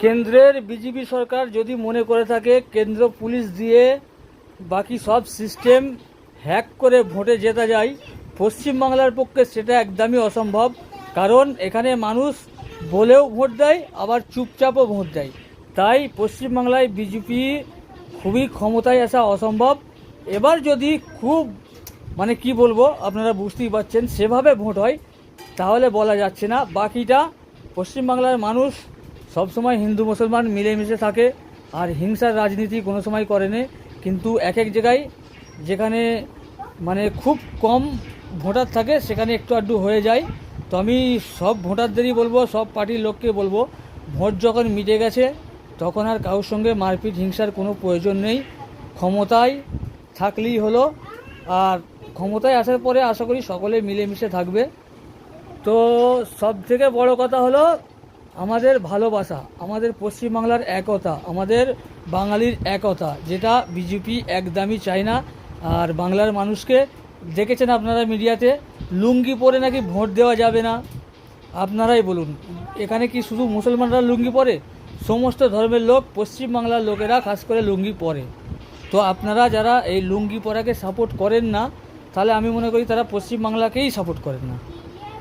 কেন্দ্রের বিজেপি সরকার যদি মনে করে থাকে কেন্দ্র পুলিশ দিয়ে বাকি সব সিস্টেম হ্যাক করে ভোটে জেতা যায়, পশ্চিমবাংলার পক্ষে সেটা একদমই অসম্ভব। কারণ এখানে মানুষ বলেও ভোট দেয়, আবার চুপচাপও ভোট দেয়। তাই পশ্চিমবাংলায় বিজেপি খুবই ক্ষমতায় আসা অসম্ভব। এবার যদি খুব কি বলবো, আপনারা বুঝতেই পারছেন, সেভাবে ভোট হয় তাহলে বলা যাচ্ছে না। বাকিটা পশ্চিমবাংলার মানুষ সবসময় হিন্দু মুসলমান মিলেমিশে থাকে, আর হিংসার রাজনীতি কোনো সময় করেনি। কিন্তু এক এক জায়গায় যেখানে খুব কম ভোটার থাকে সেখানে একটু আধটু হয়ে যায়। তো আমি সব ভোটারদেরই বলবো, সব পার্টির লোককে বলবো, ভোট যখন মিটে গেছে তখন আর কারোর সঙ্গে মারপিট হিংসার কোনো প্রয়োজন নেই। ক্ষমতায় থাকলেই হলো, আর ক্ষমতায় আসার পরে আশা করি সকলে মিলেমিশে থাকবে। তো সব থেকে বড় কথা হলো আমাদের ভালোবাসা, আমাদের পশ্চিমবাংলার একতা, আমাদের বাঙালির একতা, যেটা বিজেপি একদমই চায় না। আর বাংলার মানুষকে দেখেছেন আপনারা মিডিয়াতে, লুঙ্গি পরে নাকি ভোট দেওয়া যাবে না। আপনারাই বলুন, এখানে কি শুধু মুসলমানরা লুঙ্গি পরে? সমস্ত ধর্মের লোক, পশ্চিমবাংলার লোকেরা খাস করে লুঙ্গি পরে। তো আপনারা যারা এই লুঙ্গি পরাকে সাপোর্ট করেন না, তাহলে আমি মনে করি তারা পশ্চিমবাংলাকেই সাপোর্ট করেন না।